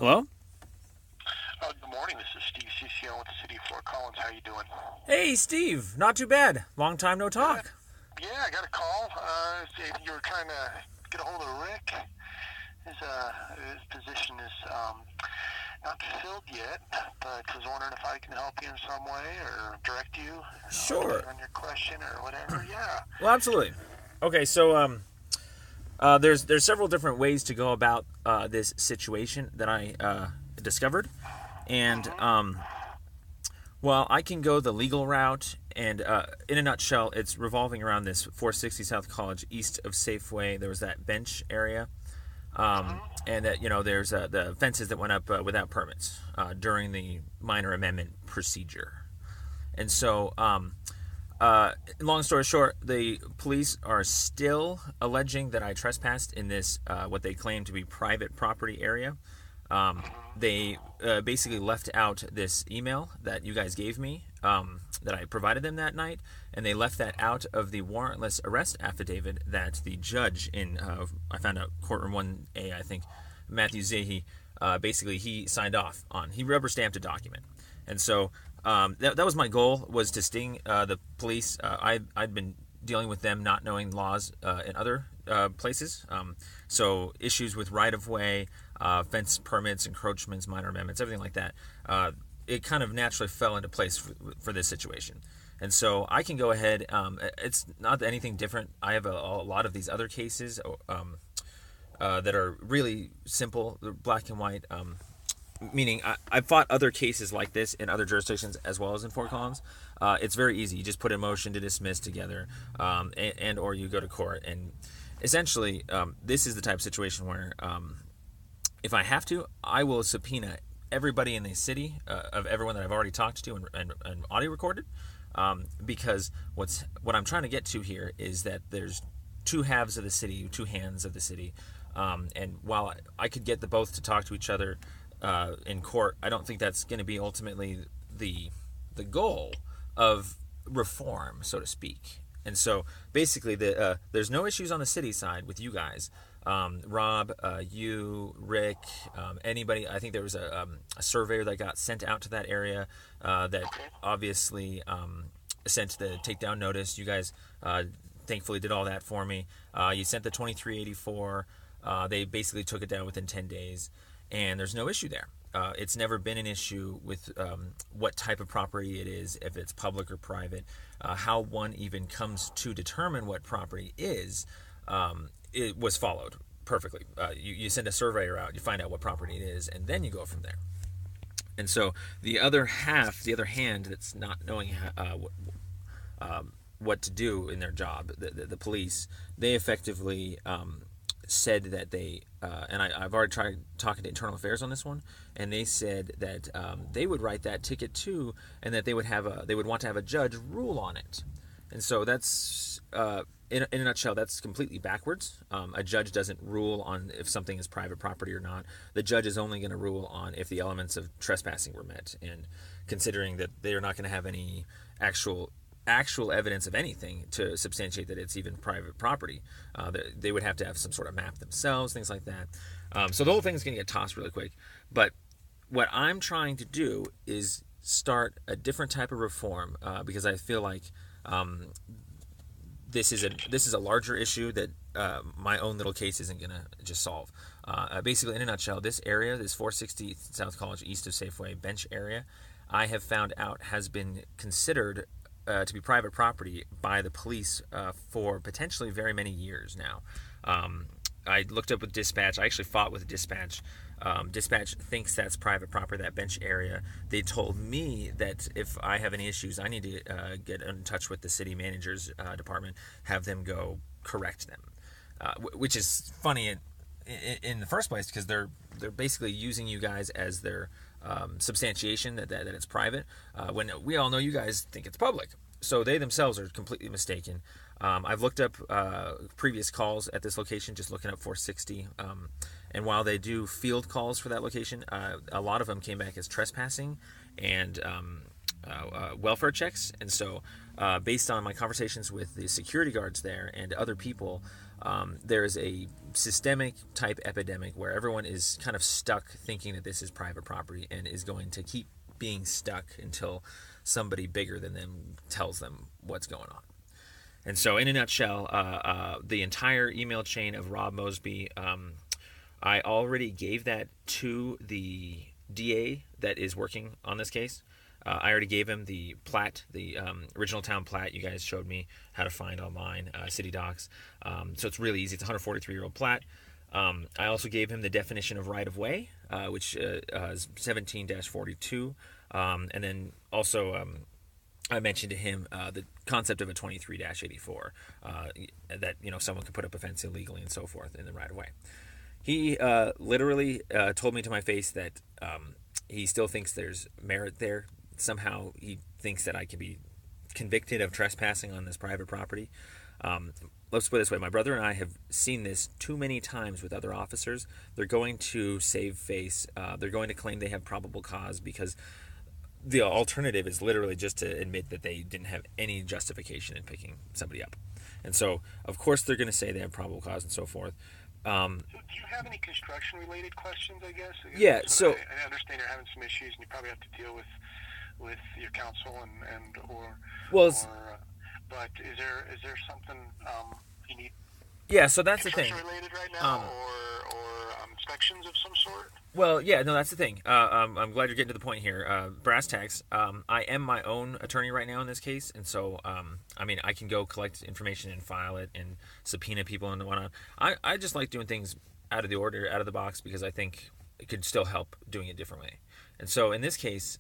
Hello? Good morning. This is Steve Ciccione with the City of Fort Collins. How you doing? Hey, Steve. Not too bad. Long time no Good. talk. Yeah, I got a call. You were trying to get a hold of Rick. His position is not filled yet, but I was wondering if I can help you in some way or direct you Sure. on your question or whatever. Yeah. Well, absolutely. Okay, so there's several different ways to go about this situation that I discovered, and Mm-hmm. well, I can go the legal route, and in a nutshell, it's revolving around this 460 South College east of Safeway. There was that bench area, Mm-hmm. and that there's the fences that went up without permits during the minor amendment procedure. And so, long story short, the police are still alleging that I trespassed in this what they claim to be private property area. They basically left out this email that you guys gave me, that I provided them that night, and they left that out of the warrantless arrest affidavit that the judge in I found out courtroom 1A, I think, Matthew Zahi, basically he signed off on. He rubber stamped a document, and so that was my goal, was to sting the police. I'd been dealing with them not knowing laws in other places. So issues with right of way, fence permits, encroachments, minor amendments, everything like that. It kind of naturally fell into place for this situation. And so I can go ahead. It's not anything different. I have a lot of these other cases that are really simple, they're black and white. Meaning, I've fought other cases like this in other jurisdictions as well as in Fort Collins. It's very easy. You just put a motion to dismiss together, and or you go to court. And essentially, this is the type of situation where, if I have to, I will subpoena everybody in the city, of everyone that I've already talked to and audio recorded, because what I'm trying to get to here is that there's two halves of the city, two hands of the city, and while I could get the both to talk to each other in court, I don't think that's going to be ultimately the goal of reform, so to speak. And so basically, there's no issues on the city side with you guys. Rob, you, Rick, anybody. I think there was a surveyor that got sent out to that area that Okay. obviously sent the takedown notice. You guys thankfully did all that for me. You sent the 2384. They basically took it down within 10 days, and there's no issue there. It's never been an issue with what type of property it is, if it's public or private, how one even comes to determine what property is. It was followed perfectly. You send a surveyor out, you find out what property it is, and then you go from there. And so the other half, the other hand that's not knowing what to do in their job, the police, they effectively said that I've already tried talking to internal affairs on this one, and they said that they would write that ticket too, and that they would want to have a judge rule on it. And so that's in a nutshell, that's completely backwards. A judge doesn't rule on if something is private property or not. The judge is only going to rule on if the elements of trespassing were met, and considering that they are not going to have any actual evidence of anything to substantiate that it's even private property. They would have to have some sort of map themselves, things like that. So the whole thing's going to get tossed really quick. But what I'm trying to do is start a different type of reform, because I feel like this is a larger issue that my own little case isn't going to just solve. Basically, in a nutshell, this area, this 460 South College east of Safeway bench area, I have found out has been considered to be private property by the police for potentially very many years now. I looked up with dispatch. I actually fought with dispatch. Dispatch thinks that's private property, that bench area. They told me that if I have any issues, I need to get in touch with the city manager's department, have them go correct them, which is funny in the first place, because they're basically using you guys as their substantiation that it's private, when we all know you guys think it's public. So they themselves are completely mistaken. I've looked up previous calls at this location, just looking up 460. And while they do field calls for that location, a lot of them came back as trespassing and welfare checks. And so, based on my conversations with the security guards there and other people, there's a systemic type epidemic where everyone is kind of stuck thinking that this is private property and is going to keep being stuck until somebody bigger than them tells them what's going on. And so, in a nutshell, the entire email chain of Rob Mosby, I already gave that to the DA that is working on this case. I already gave him the plat, the original town plat you guys showed me how to find online, City Docs. So it's really easy. It's a 143-year-old plat. I also gave him the definition of right-of-way, which is 17-42. And then also I mentioned to him the concept of a 23-84, that someone could put up a fence illegally and so forth in the right-of-way. He literally told me to my face that he still thinks there's merit there. Somehow he thinks that I can be convicted of trespassing on this private property. Let's put it this way. My brother and I have seen this too many times with other officers. They're going to save face. They're going to claim they have probable cause because the alternative is literally just to admit that they didn't have any justification in picking somebody up. And so, of course, they're going to say they have probable cause and so forth. So do you have any construction-related questions, I guess? Yeah, so I understand you're having some issues, and you probably have to deal with your counsel but is there something you need? Yeah, so that's the thing. Related right now, or inspections of some sort? Well, yeah, no, that's the thing. I'm glad you're getting to the point here. Brass tacks. I am my own attorney right now in this case, and so I can go collect information and file it and subpoena people and whatnot. I just like doing things out of the order, out of the box, because I think it could still help doing it differently. And so in this case,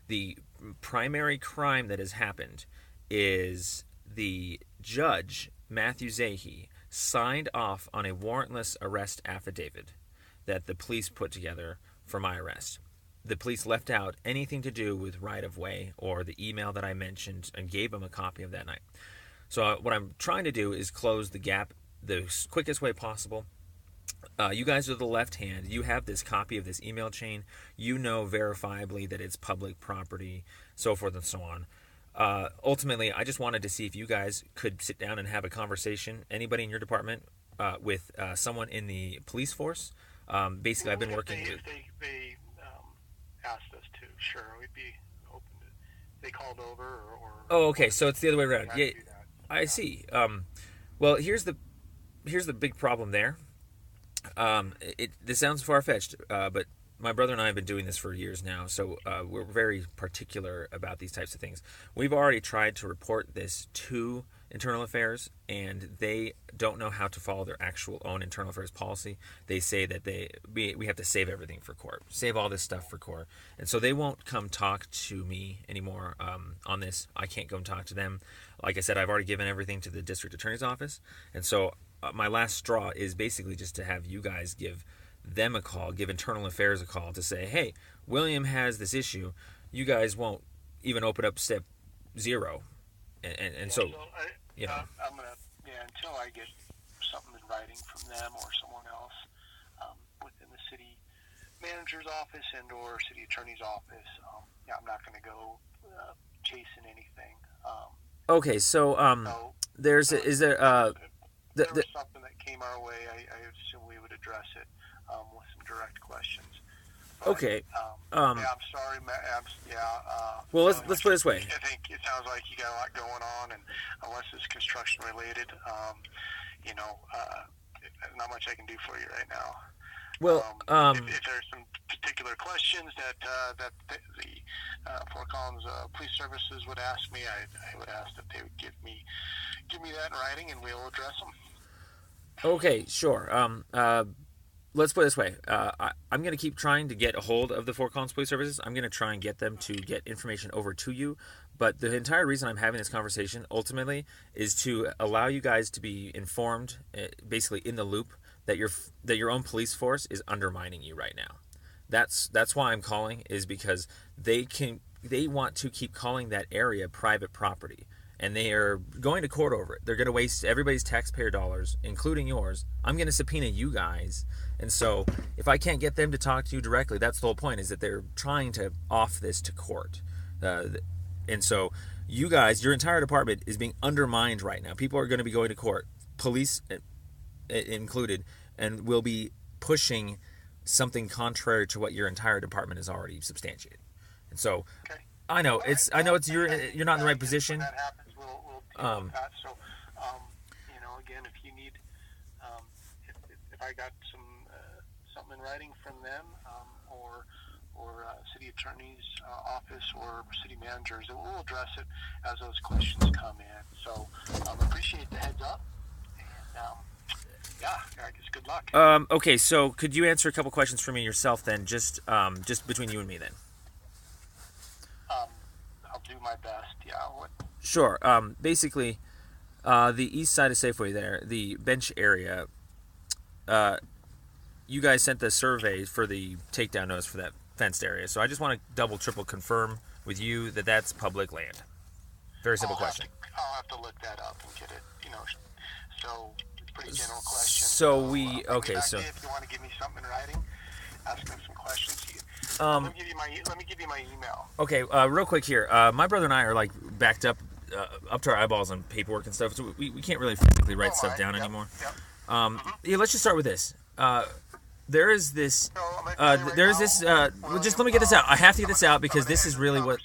the primary crime that has happened is the judge, Matthew Zahe, signed off on a warrantless arrest affidavit that the police put together for my arrest. The police left out anything to do with right-of-way or the email that I mentioned and gave them a copy of that night. So what I'm trying to do is close the gap the quickest way possible. You guys are the left hand. You have this copy of this email chain. You know verifiably that it's public property, so forth and so on. Ultimately, I just wanted to see if you guys could sit down and have a conversation, anybody in your department, with someone in the police force. Basically, I've been working with... They asked us to, sure, we'd be open to... They called over or Oh, okay, so it's the other way around. Yeah, I see. Well, here's the big problem there. This sounds far-fetched, but my brother and I have been doing this for years now, so we're very particular about these types of things. We've already tried to report this to Internal Affairs, and they don't know how to follow their actual own Internal Affairs policy. They say that we have to save everything for court, save all this stuff for court, and so they won't come talk to me anymore on this. I can't go and talk to them. Like I said, I've already given everything to the district attorney's office, and so my last straw is basically just to have you guys give them a call, give Internal Affairs a call to say, hey, William has this issue. You guys won't even open up step 0. And so I'm going to, until I get something in writing from them or someone else within the city manager's office and or city attorney's office, I'm not going to go chasing anything. Okay, so there was something that came our way, I assume we would address it with some direct questions. But, okay. I'm sorry, well, let's put it this way. I think it sounds like you got a lot going on, and unless it's construction related, not much I can do for you right now. Well, if there's some particular questions that the Fort Collins Police Services would ask me, I would ask that they would give me that in writing, and we'll address them. Okay, sure. Let's put it this way. I'm going to keep trying to get a hold of the Fort Collins Police Services. I'm going to try and get them to get information over to you. But the entire reason I'm having this conversation, ultimately, is to allow you guys to be informed, basically in the loop, that your own police force is undermining you right now. That's why I'm calling, is because they want to keep calling that area private property. And they are going to court over it. They're going to waste everybody's taxpayer dollars, including yours. I'm going to subpoena you guys. And so if I can't get them to talk to you directly, that's the whole point, is that they're trying to off this to court. And so you guys, your entire department is being undermined right now. People are going to be going to court. Police, included, and will be pushing something contrary to what your entire department has already substantiated. And so, Okay. I know All it's right. Well, you're not in the right position. When that happens, we'll deal with that. So, again, if you need, if I got something in writing from them, or city attorney's office or city managers, we'll address it as those questions come in. So, appreciate the heads up, and yeah, I guess good luck. Okay, so could you answer a couple questions for me yourself then, just between you and me then? I'll do my best. Yeah. What? Sure. Basically, the east side of Safeway there, the bench area. You guys sent the survey for the takedown notice for that fenced area, so I just want to double, triple confirm with you that that's public land. Very simple question. I'll have to look that up and get it. So it's a pretty general question. So if you want to give me something in writing, ask them some questions. Let me give you my email. Okay, real quick here. My brother and I are like backed up to our eyeballs on paperwork and stuff, so we can't really physically write stuff down anymore. Yep. Yeah, let's just start with this. There is this. Just let me get this out. I have to get this out because this is really what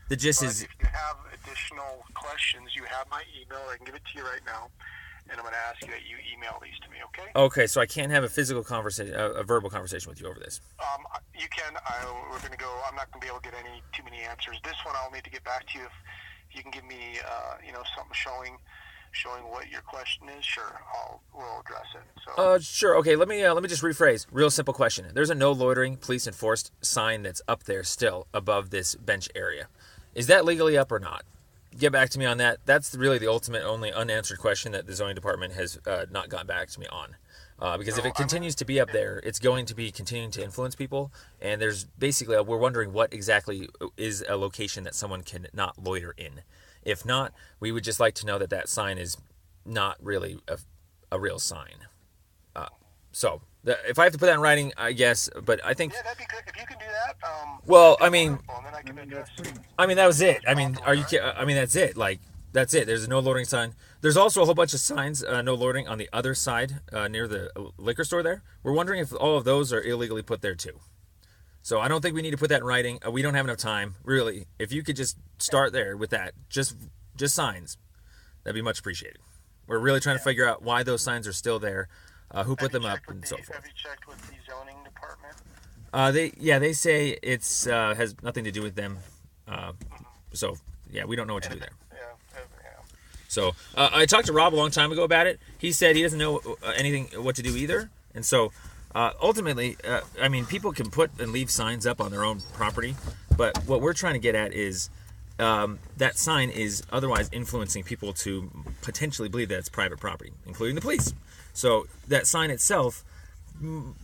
the gist is. If you have additional questions, you have my email. I can give it to you right now, and I'm going to ask you that you email these to me. Okay? Okay, so I can't have a physical conversation, a verbal conversation with you over this. You can. We're going to go. I'm not going to be able to get too many answers. This one I'll need to get back to you. If you can give me, something showing what your question is, sure, we'll address it. So. Sure. Okay. Let me just rephrase. Real simple question. There's a no loitering, police enforced sign that's up there still above this bench area. Is that legally up or not? Get back to me on that. That's really the ultimate, only unanswered question that the zoning department has not gotten back to me on. Because if it continues to be up there, it's going to be continuing to influence people. And there's basically, we're wondering what exactly is a location that someone can not loiter in. If not, we would just like to know that that sign is not really a real sign. So if I have to put that in writing, I guess. But I think. Yeah, that'd be good if you can do that. Well, I mean, that was it. I mean, that's it. Like. That's it. There's a no loitering sign. There's also a whole bunch of signs, no loitering, on the other side near the liquor store there. We're wondering if all of those are illegally put there too. So I don't think we need to put that in writing. We don't have enough time, really. If you could just start there with that, just signs, that'd be much appreciated. We're really trying to figure out why those signs are still there, who put them up, and so forth. Have you checked with the zoning department? They say it's has nothing to do with them. So yeah, we don't know what to do there. So I talked to Rob a long time ago about it. He said he doesn't know anything what to do either. And so ultimately, people can put and leave signs up on their own property. But what we're trying to get at is that sign is otherwise influencing people to potentially believe that it's private property, including the police. So that sign itself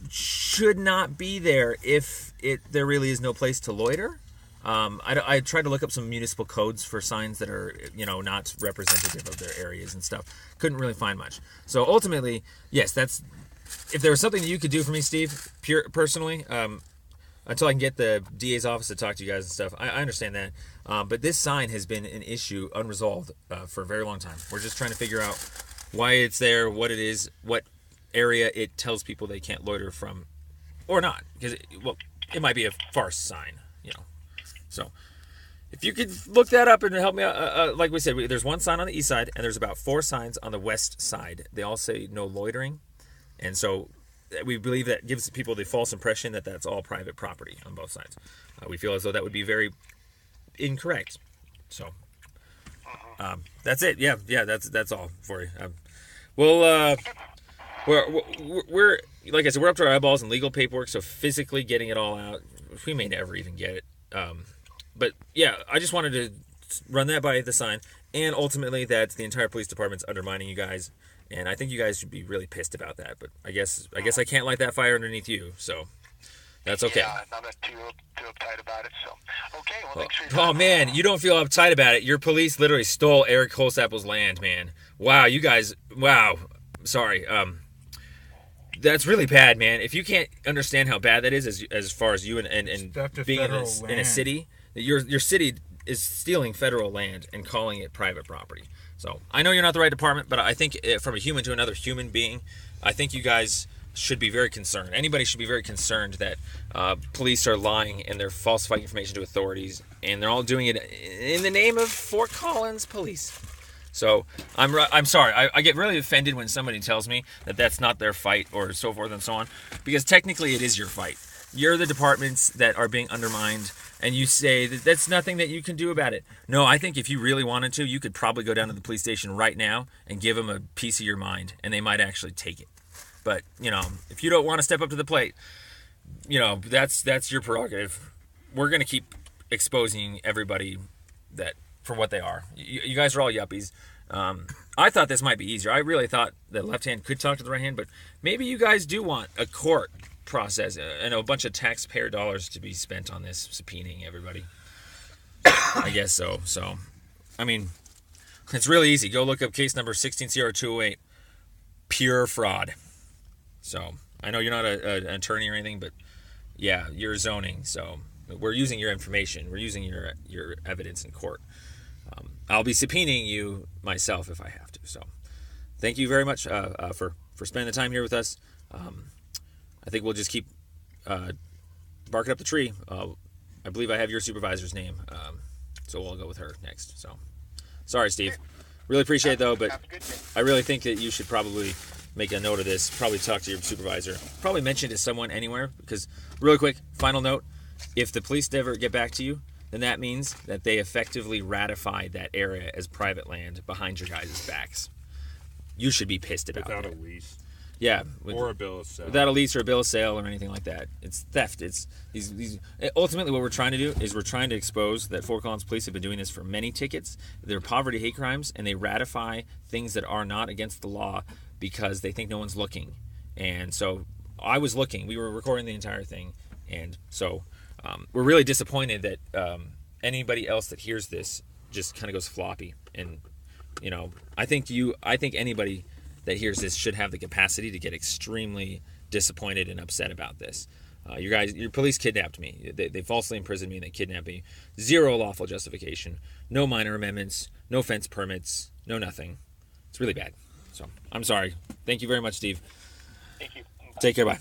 should not be there if there really is no place to loiter. I tried to look up some municipal codes for signs that are, not representative of their areas and stuff. Couldn't really find much. So ultimately, yes, if there was something that you could do for me, Steve, personally, until I can get the DA's office to talk to you guys and stuff, I understand that. But this sign has been an issue unresolved for a very long time. We're just trying to figure out why it's there, what it is, what area it tells people they can't loiter from, or not. Because, it might be a farce sign, So, if you could look that up and help me out, like we said, there's one sign on the east side, and there's about 4 signs on the west side. They all say no loitering, and so we believe that gives people the false impression that that's all private property on both sides. We feel as though that would be very incorrect. So, that's it. Yeah, that's all for you. We're like I said, we're up to our eyeballs in legal paperwork, so physically getting it all out, we may never even get it. But yeah, I just wanted to run that by the sign, and ultimately that the entire police department's undermining you guys, and I think you guys should be really pissed about that. But I guess I can't light that fire underneath you, so that's okay. Yeah, I'm not too uptight about it. So okay, well, thanks for your time. Oh man, you don't feel uptight about it. Your police literally stole Eric Holsapel's land, man. Wow, you guys. Wow, sorry. That's really bad, man. If you can't understand how bad that is, as far as you and being in a city, your city is stealing federal land and calling it private property. So I know you're not the right department, but I think from a human to another human being, I think you guys should be very concerned. Anybody should be very concerned that police are lying and they're falsifying information to authorities, and they're all doing it in the name of Fort Collins police. So I'm sorry. I get really offended when somebody tells me that that's not their fight or so forth and so on, because technically it is your fight. You're the departments that are being undermined, and you say that that's nothing that you can do about it. No, I think if you really wanted to, you could probably go down to the police station right now and give them a piece of your mind, and they might actually take it. But, if you don't want to step up to the plate, that's your prerogative. We're going to keep exposing everybody that for what they are. You guys are all yuppies. I thought this might be easier. I really thought the left hand could talk to the right hand, but maybe you guys do want a court process and a bunch of taxpayer dollars to be spent on this, subpoenaing everybody. I guess so. So, I mean, it's really easy. Go look up case number 16CR208, pure fraud. So, I know you're not an attorney or anything, but yeah, you're zoning. So, we're using your information. We're using your evidence in court. I'll be subpoenaing you myself if I have to. So, thank you very much for spending the time here with us. I think we'll just keep barking up the tree. I believe I have your supervisor's name, so we'll go with her next. So, sorry, Steve. Really appreciate it, though, but I really think that you should probably make a note of this. Probably talk to your supervisor. Probably mention it to someone anywhere, because, really quick, final note, if the police never get back to you, then that means that they effectively ratify that area as private land behind your guys' backs. You should be pissed about Without that. a lease. Yeah. Or a bill of sale. Without a lease or a bill of sale or anything like that. It's theft. It's these. Ultimately, what we're trying to do is we're trying to expose that Fort Collins police have been doing this for many tickets. They're poverty hate crimes, and they ratify things that are not against the law because they think no one's looking. And so I was looking. We were recording the entire thing. And so we're really disappointed that anybody else that hears this just kind of goes floppy. And, I think anybody that hears this should have the capacity to get extremely disappointed and upset about this. Your police kidnapped me. They falsely imprisoned me and they kidnapped me. Zero lawful justification. No minor amendments. No fence permits. No nothing. It's really bad. So, I'm sorry. Thank you very much, Steve. Thank you. Take care. Bye.